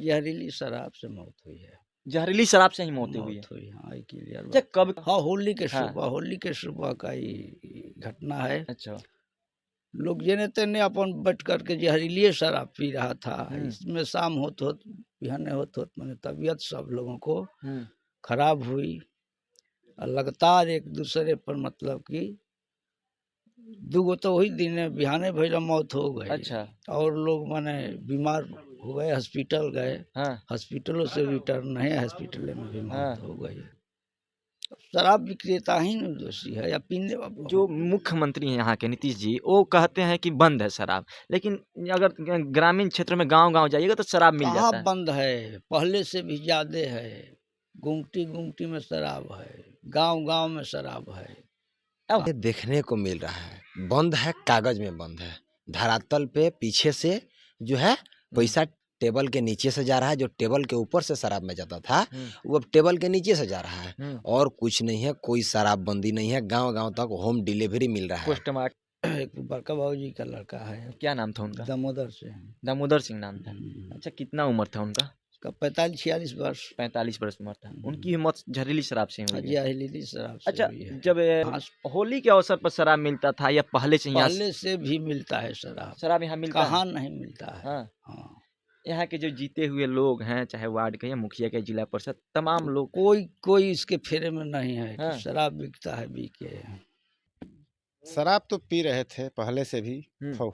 जहरीली शराब से मौत हुई है। जहरीली शराब से ही मौत हुई है। मौत हुई, हाँ, ये क्लियर अच्छा बात। कब? हाँ, हाँ। होली के सुबह का ये घटना है। अच्छा। लोग जेने तेने अपन बैठ करके जहरीली शराब पी रहा था। इसमें शाम होत बिहाने होत माने तबीयत सब लोगों को खराब हुई और लगातार एक दूसरे पर मतलब कि दूगो तो वही दिन बिहाने भइला मौत हो गई। अच्छा। और लोग माने बीमार हो गए, हॉस्पिटल गए। हाँ। हॉस्पिटलों से रिटर्न है, हॉस्पिटल में भी हाँ। मौत हो गई। शराब विक्रेता ही न दोषी है या पीने जो मुख्यमंत्री हैं यहाँ के नीतीश जी, वो कहते हैं कि बंद है शराब, लेकिन अगर ग्रामीण क्षेत्र में गांव-गांव जाइएगा तो शराब मिल कहाँ जाता है। बंद है, पहले से भी ज्यादा है। गुमटी में शराब है, गांव में शराब है। ये देखने को मिल रहा है, बंद है, कागज में बंद है। धरातल पे पीछे से जो है पैसा टेबल के नीचे से जा रहा है। जो टेबल के ऊपर से शराब में जाता था वो अब टेबल के नीचे से जा रहा है और कुछ नहीं है, कोई शराबबंदी नहीं है। गांव-गांव तक होम डिलीवरी मिल रहा है। पोस्टमार्टम एक बड़का बाबूजी का लड़का है, क्या नाम था उनका? दामोदर से। दामोदर सिंह नाम था। अच्छा कितना उम्र था उनका? उसका 45-46 वर्ष। 45 वर्ष उम्र था। उनकी मौत जहरीली शराब से हुई है। जहरीली शराब से अच्छा हुई है। जब होली के अवसर पर शराब मिलता था या पहले से यहाँ? पहले से भी मिलता है शराब। शराब यहाँ मिलता है? कहाँ नहीं मिलता है। हाँ। हाँ। यहाँ के जो जीते हुए लोग हैं, चाहे वार्ड के या मुखिया के, जिला परिषद, तमाम लोग कोई इसके फेरे में नहीं है हाँ। कि शराब बिकता है, बिके। शराब तो पी रहे थे पहले से भी।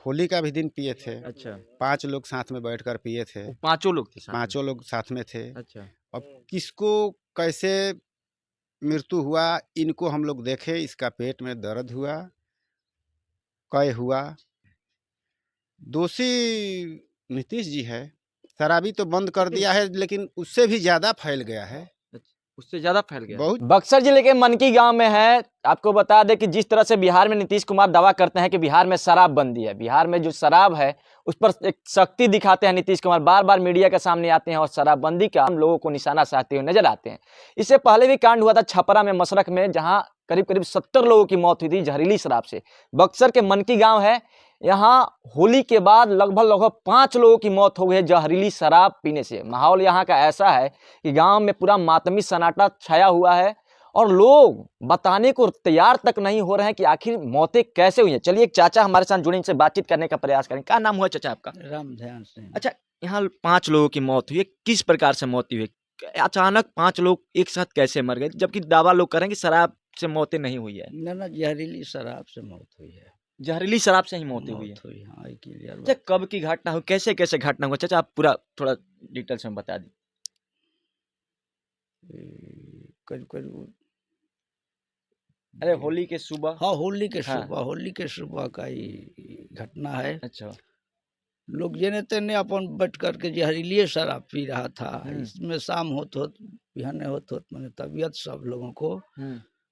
होली का भी दिन पिए थे। अच्छा। 5 लोग साथ में बैठकर पिए थे। वो पांचों लोग थे साथ में? पांचों लोग साथ में थे। अच्छा। अब किसको कैसे मृत्यु हुआ इनको हम लोग देखे। इसका पेट में दर्द हुआ, कय हुआ। दोषी नीतीश जी है। शराबी तो बंद कर दिया है लेकिन उससे भी ज्यादा फैल गया है। उससे ज्यादा फैल गया। बहुत। बक्सर जिले के मनकी गांव में है। आपको बता दें कि जिस तरह से बिहार में नीतीश कुमार दावा करते हैं कि बिहार में शराबबंदी है, बिहार में जो शराब है उस पर एक शक्ति दिखाते हैं नीतीश कुमार, बार बार मीडिया के सामने आते हैं और शराबबंदी का हम लोगों को निशाना साधते हुए नजर आते हैं। इससे पहले भी कांड हुआ था छपरा में, मशरक में, जहां करीब करीब 70 लोगों की मौत हुई थी जहरीली शराब से। बक्सर के मनकी गांव है, यहाँ होली के बाद लगभग 5 लोगों की मौत हो गई है जहरीली शराब पीने से। माहौल यहाँ का ऐसा है कि गांव में पूरा मातमी सन्नाटा छाया हुआ है और लोग बताने को तैयार तक नहीं हो रहे हैं कि आखिर मौतें कैसे हुई हैं। चलिए एक चाचा हमारे साथ जुड़े, इनसे बातचीत करने का प्रयास करें। क्या नाम हुआ चाचा आपका? रामध्यान सिंह। अच्छा, यहाँ 5 लोगों की मौत हुई है, किस प्रकार से मौत हुई है? अचानक 5 लोग एक साथ कैसे मर गए, जबकि दावा लोग करें कि शराब से मौतें नहीं हुई है? ना जहरीली शराब से मौत हुई है। जहरीली शराब से ही मौतें हुई है। हाँ, ये क्लियर अच्छा बात। कब की घटना हुई, कैसे कैसे घटना हुआ चाचा, आप पूरा थोड़ा डिटेल्स में बता दी। करीब अरे होली के सुबह। हाँ, होली के सुबह का ये घटना है। अच्छा। लोग जेने तेने अपन बैठ करके जहरीली शराब पी रहा था। इसमें शाम होत बिहाने होत माने तबीयत सब लोगों को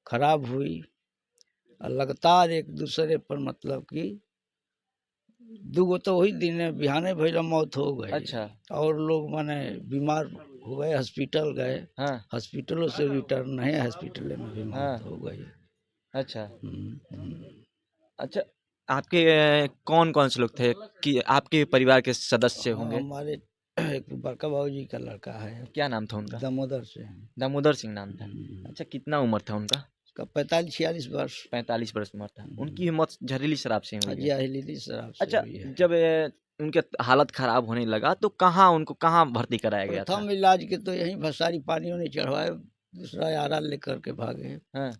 खराब हुई और लगातार एक दूसरे पर मतलब कि दूगो तो वही दिन बिहाने भइला मौत हो गई। अच्छा। और लोग माने बीमार हो गए, हॉस्पिटल गए। हाँ। हॉस्पिटलों से रिटर्न है, हॉस्पिटल में भी मौत हो गई। अच्छा। अच्छा आपके कौन कौन से लोग थे कि आपके परिवार के सदस्य होंगे? हमारे एक बड़का बाबूजी का लड़का है। क्या नाम था उनका? दामोदर से। दामोदर सिंह नाम था। अच्छा कितना उम्र था उनका? उसका 45-46 वर्ष। 45 वर्ष उम्र था। उनकी मौत जहरीली शराब से हुई है? जहरीली शराब से अच्छा हुई है। जब उनके हालत खराब होने लगा तो उनको कहाँ भर्ती कराया गया था? प्रथम इलाज के तो यहीं भसारी पानियों ने चढ़वाए, दूसरा आरा लेकर के भागे।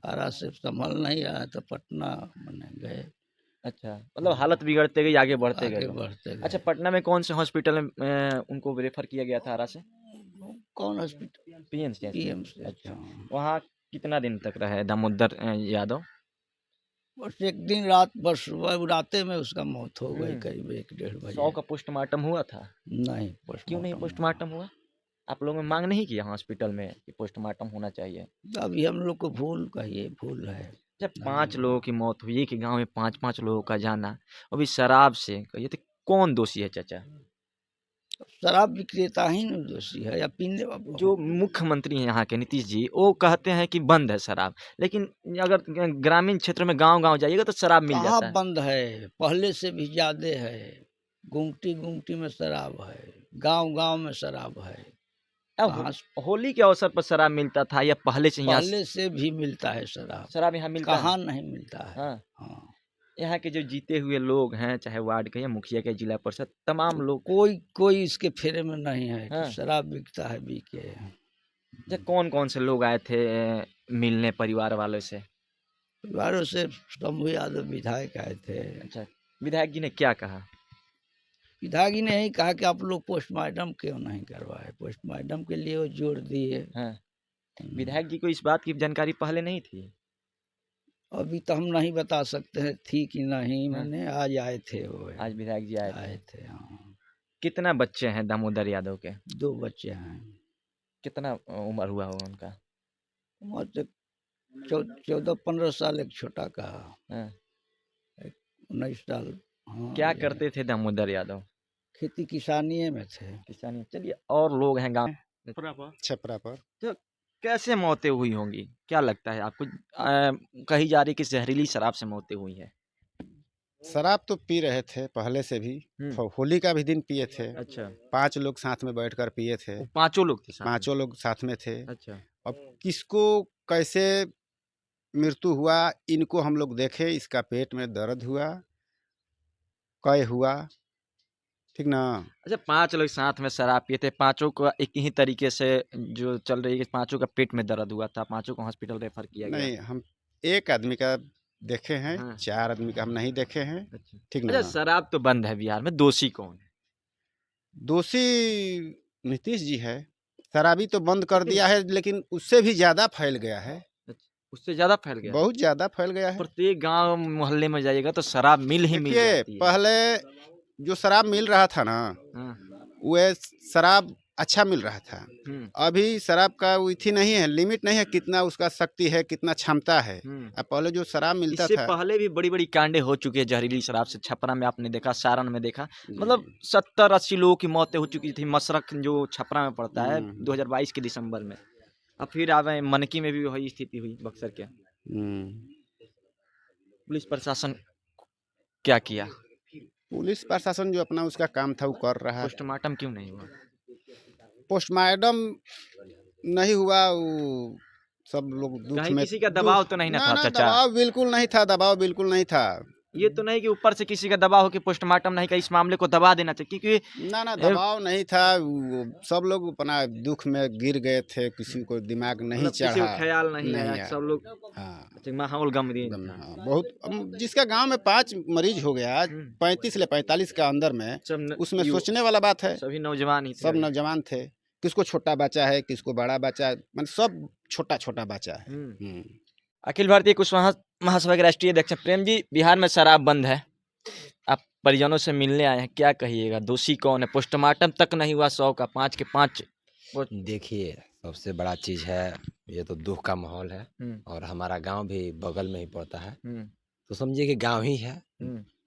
आरा से संभल नहीं आया तो पटना मैंने गए। अच्छा मतलब हालत बिगड़ते गई, आगे बढ़ते आगे गए। बढ़ते गए। अच्छा पटना में कौन से हॉस्पिटल में उनको रेफर किया गया था आरा से? कौन हॉस्पिटल? पीएमसी। अच्छा वहाँ कितना दिन तक रहे दामोदर यादव? बस एक दिन रात, बस सुबह राते में उसका मौत हो गई करीब 1-1:30 बजे। 100 का पोस्टमार्टम हुआ था? नहीं, क्यों नहीं पोस्टमार्टम हुआ? आप लोगों ने मांग नहीं किया हॉस्पिटल में कि पोस्टमार्टम होना चाहिए? अभी हम लोग को भूल है। जब 5 लोगों की मौत हुई, एक गांव में 5-5 लोगों का जाना, अभी शराब से कहिए तो कौन दोषी है चाचा? शराब विक्रेता ही न दोषी है या पीने। जो मुख्यमंत्री हैं यहाँ के नीतीश जी, वो कहते हैं कि बंद है शराब, लेकिन अगर ग्रामीण क्षेत्र में गांव-गांव जाइएगा तो शराब मिल जाता है। कहाँ बंद है, पहले से भी ज्यादा है। गुमटी में शराब है। गांव गांव में शराब है। अब कहाँ होली के अवसर पर शराब मिलता था या पहले से यहाँ पहले से भी मिलता है शराब, शराब यहाँ मिलता है? कहाँ नहीं मिलता है। हाँ, हाँ, यहाँ के जो जीते हुए लोग हैं, चाहे वार्ड के या मुखिया के, जिला परिषद, तमाम लोग, कोई कोई इसके फेरे में नहीं है हाँ। कि शराब बिकता है, बिके। अच्छा, कौन कौन से लोग आए थे मिलने परिवार वालों से? परिवारों से शंभू यादव विधायक आए थे। अच्छा, विधायक जी ने क्या कहा? विधायक जी ने यही कहा कि आप लोग पोस्टमार्टम क्यों नहीं करवाए, पोस्टमार्टम के लिए वो जोर दिए। हाँ, विधायक जी को इस बात की जानकारी पहले नहीं थी? अभी तो हम नहीं बता सकते हैं थी कि नहीं, हाँ। मैंने आज आए थे वो, आज विधायक जी आए थे। आए थे। हाँ, कितना बच्चे हैं दामोदर यादव के? 2 बच्चे हैं। कितना उम्र हुआ होगा उनका? उम्र तो 14-15 साल, एक छोटा का हाँ। 19 साल। हाँ, क्या ये करते थे दामोदर यादव? खेती किसानी में थे। किसानी। चलिए, और लोग हैं गाँव छपरा पर तो कैसे मौतें हुई होंगी? क्या लगता है आपको? कही जा रही कि जहरीली शराब से मौतें हुई है। शराब तो पी रहे थे पहले से भी, होली का भी दिन पिए थे। अच्छा, 5 लोग साथ में बैठकर पिए थे, वो पांचों लोग थे साथ में? 5 लोग साथ में थे। अच्छा, अब किसको कैसे मृत्यु हुआ, इनको हम लोग देखे, इसका पेट में दर्द हुआ, कय हुआ, ठीक ना। अच्छा, 5 लोग साथ में शराब पिए थे, पांचों को एक ही तरीके से जो चल रही है कि पांचों का पेट में दर्द हुआ था, पांचों को हॉस्पिटल रेफर किया गया। नहीं, हम एक आदमी का देखे हैं, हाँ। 4 आदमी का हम नहीं देखे हैं, अच्छा, ठीक अच्छा, ना। शराब तो बंद है बिहार में, दोषी कौन है? दोषी नीतीश जी है। शराबी तो बंद कर दिया है, लेकिन उससे भी ज्यादा फैल गया है, अच्छा, उससे ज्यादा फैल गया है? बहुत ज्यादा फैल गया है। प्रत्येक गांव मोहल्ले में जाइएगा तो शराब मिल ही मिल देखिए, जाती है। पहले जो शराब मिल रहा था ना, हाँ, वह शराब अच्छा मिल रहा था। अभी शराब का वो थी नहीं है, लिमिट नहीं है, कितना उसका शक्ति है, कितना क्षमता है। अब पहले जो शराब मिलता इससे था, पहले भी बड़ी बड़ी कांडे हो चुकी है जहरीली शराब से। छपरा में आपने देखा, सारण में देखा, मतलब 70-80 लोगों की मौतें हो चुकी थी। मसरख जो छपरा में पड़ता है, 2022 के दिसंबर में। अब फिर आवे मनकी में भी वही स्थिति हुई, बक्सर के। पुलिस प्रशासन क्या किया? पुलिस प्रशासन जो अपना उसका काम था वो कर रहा है। पोस्टमार्टम क्यों नहीं हुआ? पोस्टमार्टम नहीं हुआ, वो सब लोग दुख कहीं में। किसी का दबाव तो नहीं ना था, चाचा? दबाव बिल्कुल नहीं था, दबाव बिल्कुल नहीं था। ये तो नहीं कि ऊपर से किसी का दबाव हो कि पोस्टमार्टम नहीं का, इस मामले को दबा देना चाहिए, क्योंकि ना दबाव नहीं था। वो सब लोग अपना दुख में गिर गए थे, किसी को दिमाग नहीं मतलब किसी को चढ़ा, ख्याल नहीं आया, आया। सब लोग। हाँ, अच्छा, माहौल गमगीन था। हाँ, बहुत। जिसका गांव में 5 मरीज हो गया, 35 से 45 का अंदर में, उसमें सोचने वाला बात है। सभी नौजवान ही थे। सब नौजवान थे, किसको छोटा बच्चा है, किसको बड़ा बच्चा है, मतलब सब छोटा छोटा बच्चा है। अखिल भारतीय कुशवाहा महासभा के राष्ट्रीय अध्यक्ष प्रेम जी, बिहार में शराब बंद है, आप परिजनों से मिलने आए हैं, क्या कहिएगा? दोषी कौन है? पोस्टमार्टम तक नहीं हुआ 100 का, 5 के 5। देखिए, सबसे बड़ा चीज है, ये तो दुख का माहौल है, और हमारा गांव भी बगल में ही पड़ता है, तो समझिए कि गांव ही है,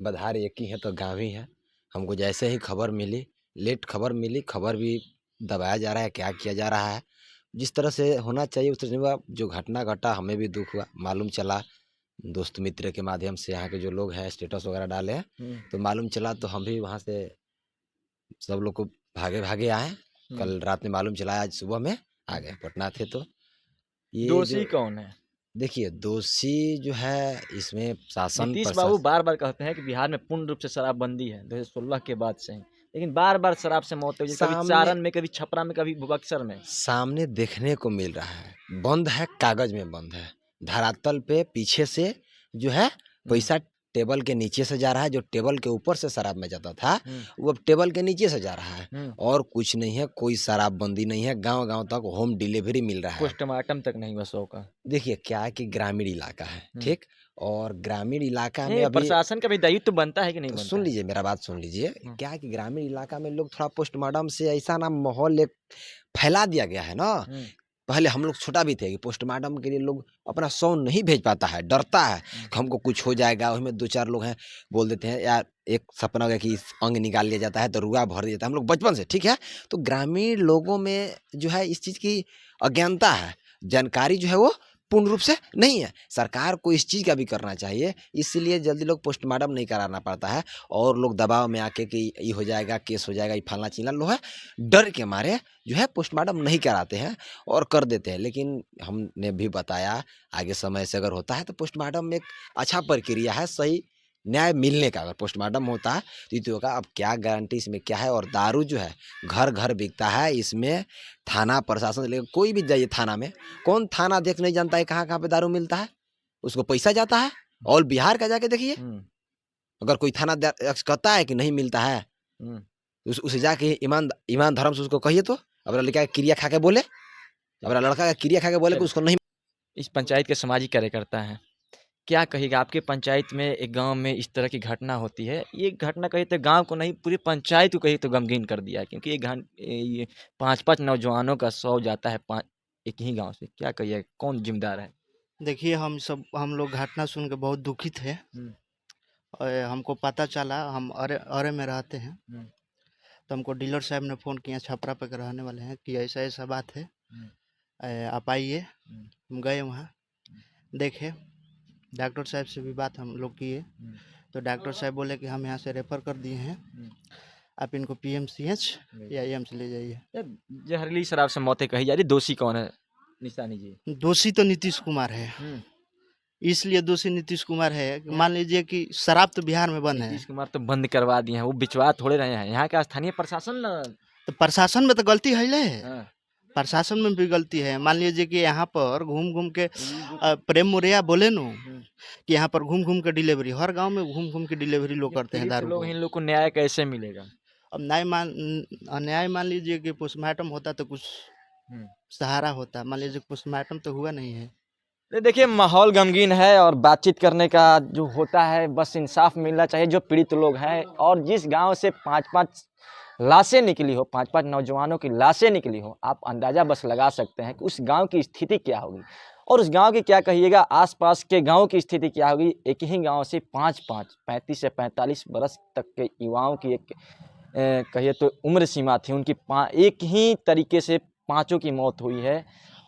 बधार एक ही है, तो गांव ही है। हमको जैसे ही खबर मिली, लेट खबर मिली, खबर भी दबाया जा रहा है, क्या किया जा रहा है, जिस तरह से होना चाहिए उस तरह से हुआ। जो घटना घटा, हमें भी दुख हुआ, मालूम चला दोस्त मित्र के माध्यम से, यहाँ के जो लोग हैं स्टेटस वगैरह डाले हैं, तो मालूम चला, तो हम भी वहाँ से सब लोग को भागे भागे आए। कल रात में मालूम चला, आज सुबह में आ गए, पटना थे। तो ये दोषी कौन है? देखिए, दोषी जो है इसमें शासन नीतीश बाबू बार बार कहते हैं कि बिहार में पूर्ण रूप से शराबबंदी है 2016 के बाद से, लेकिन बार बार शराब से मौत हुई, कभी सारण में, कभी छपरा में, कभी बक्सर में। सामने देखने को मिल रहा है, बंद है, कागज में बंद है, धरातल पे पीछे से जो है पैसा टेबल के नीचे से जा रहा है। जो टेबल के ऊपर से शराब में जाता था, वो अब टेबल के नीचे से जा रहा है, और कुछ नहीं है, कोई शराबबंदी नहीं है। गांव गांव तक होम डिलीवरी मिल रहा है। पोस्टमार्टम तक नहीं हुआ 100 का। देखिए, क्या है कि ग्रामीण इलाका है, ठीक, और ग्रामीण इलाका में अभी प्रशासन का भी दायित्व तो बनता है कि नहीं बनता? सुन लीजिए, मेरा बात सुन लीजिए। क्या है कि ग्रामीण इलाका में लोग थोड़ा पोस्टमार्टम से ऐसा ना माहौल एक फैला दिया गया है ना। पहले हम लोग छोटा भी थे कि पोस्टमार्टम के लिए लोग अपना साउंड नहीं भेज पाता है, डरता है कि हमको कुछ हो जाएगा। उसमें 2-4 लोग हैं, बोल देते हैं यार, एक सपना हो गया कि अंग निकाल लिया जाता है तो रुआ भर दिया जाता है, हम लोग बचपन से, ठीक है। तो ग्रामीण लोगों में जो है इस चीज़ की अज्ञानता है, जानकारी जो है वो पूर्ण रूप से नहीं है। सरकार को इस चीज़ का भी करना चाहिए, इसलिए जल्दी लोग पोस्टमार्टम नहीं कराना पड़ता है और लोग दबाव में आके कि ये हो जाएगा, केस हो जाएगा, ये फलना चीना, लोग है डर के मारे जो है पोस्टमार्टम नहीं कराते हैं और कर देते हैं। लेकिन हमने भी बताया आगे समय से अगर होता है तो पोस्टमार्टम एक अच्छा प्रक्रिया है, सही न्याय मिलने का। अगर पोस्टमार्टम होता है तो ये तो होगा। अब क्या गारंटी इसमें क्या है। और दारू जो है घर घर बिकता है, इसमें थाना प्रशासन लेकिन कोई भी जाइए थाना में, कौन थाना देख नहीं जानता है कहाँ कहाँ पे दारू मिलता है, उसको पैसा जाता है। और बिहार का जाके देखिए, अगर कोई थाना कहता है कि नहीं मिलता है, उसे जाके ईमान धर्म से उसको कहिए तो अपना लड़का क्रिया खा के बोले, अपना लड़का का क्रिया खा के बोले कि उसको नहीं। इस पंचायत के सामाजिक कार्यकर्ता हैं, क्या कहिएगा आपके पंचायत में एक गांव में इस तरह की घटना होती है? ये घटना कहीं तो गांव को नहीं पूरी पंचायत को कहीं तो गमगीन कर दिया है, क्योंकि ये 5-5 नौजवानों का शव जाता है एक ही गांव से। क्या कहिए, कौन जिम्मेदार है? देखिए हम लोग घटना सुन के बहुत दुखित है। और हमको पता चला, हम अरे में रहते हैं, तो हमको डीलर साहब ने फ़ोन किया, छपरा पे के रहने वाले हैं, कि ऐसा ऐसा बात है, आप आइए। हम गए वहाँ, देखे, डॉक्टर साहब से भी बात हम लोग किए, तो डॉक्टर साहब बोले कि हम यहाँ से रेफ़र कर दिए हैं, आप इनको PMCH या एम्स ले जाइए। जहरीली शराब से मौतें कही जा रही, दोषी कौन है निशानी जी? दोषी तो नीतीश कुमार है। इसलिए दोषी नीतीश कुमार है। मान लीजिए कि शराब तो बिहार में बंद है, नीतीश कुमार तो बंद करवा दिए हैं, वो बिचवा थोड़े रहे हैं। यहाँ का स्थानीय प्रशासन तो प्रशासन में तो गलती है, प्रशासन में भी गलती है। मान लीजिए कि यहाँ पर घूम घूम के प्रेम मुरैया बोले नो कि यहाँ पर घूम घूम के डिलीवरी, हर गांव में घूम घूम के डिलीवरी लोग करते हैं दारू को। इन लोग को न्याय कैसे मिलेगा? अब न्याय मान लीजिए कि पोस्टमार्टम होता तो कुछ सहारा होता। मान लीजिए पोस्टमार्टम तो हुआ नहीं है। देखिए, माहौल गमगीन है और बातचीत करने का जो होता है, बस इंसाफ मिलना चाहिए जो पीड़ित लोग हैं। और जिस गांव से 5-5 लाशें निकली हो, 5-5 नौजवानों की लाशें निकली हो, आप अंदाजा बस लगा सकते हैं कि उस गांव की स्थिति क्या होगी। और उस गांव की क्या कहिएगा, आसपास के गांव की स्थिति क्या होगी। एक ही गांव से 35 से 45 बरस तक के युवाओं की एक कहिए तो उम्र सीमा थी उनकी। एक ही तरीके से 5 की मौत हुई है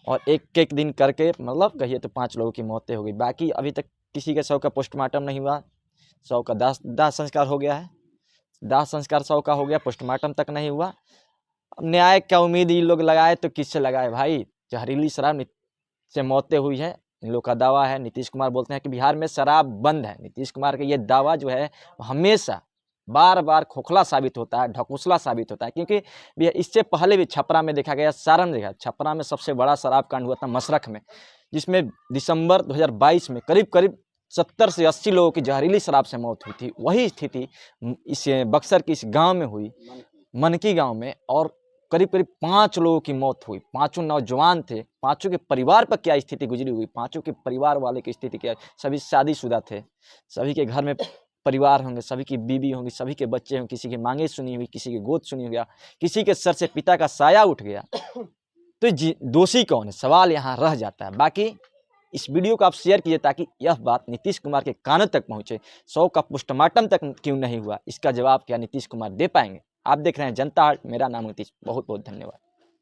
और एक दिन करके मतलब कहिए तो 5 लोगों की मौतें हो गई। बाकी अभी तक किसी के शव का पोस्टमार्टम नहीं हुआ। शव का दाह संस्कार हो गया है, दाह संस्कार शव का हो गया, पोस्टमार्टम तक नहीं हुआ। अब न्याय का उम्मीद ये लोग लगाए तो किससे लगाए भाई? जहरीली शराब से मौतें हुई है, इन लोग का दावा है। नीतीश कुमार बोलते हैं कि बिहार में शराब बंद है। नीतीश कुमार का ये दावा जो है हमेशा बार बार खोखला साबित होता है, ढकोसला साबित होता है। क्योंकि इससे पहले भी छपरा में देखा गया, सारण में देखा, छपरा में सबसे बड़ा शराब कांड हुआ था मसरख में, जिसमें दिसंबर 2022 में करीब 70 से 80 लोगों की जहरीली शराब से मौत हुई थी। वही स्थिति इस बक्सर के इस गांव में हुई, मनकी गांव में, और करीब 5 लोगों की मौत हुई। 5 नौजवान थे, 5 के परिवार पर क्या स्थिति गुजरी हुई, 5 के परिवार वाले की स्थिति क्या। सभी शादीशुदा थे, सभी के घर में परिवार होंगे, सभी की बीवी होंगी, सभी के बच्चे होंगे, किसी की मांगे सुनी हुई, किसी की गोद सुनी हो गया, किसी के सर से पिता का साया उठ गया। तो दोषी कौन है, सवाल यहाँ रह जाता है। बाकी इस वीडियो को आप शेयर कीजिए ताकि यह बात नीतीश कुमार के कानों तक पहुँचे। 100 का पोस्टमार्टम तक क्यों नहीं हुआ, इसका जवाब क्या नीतीश कुमार दे पाएंगे? आप देख रहे हैं जनता हाट, मेरा नाम नीतीश। बहुत बहुत धन्यवाद।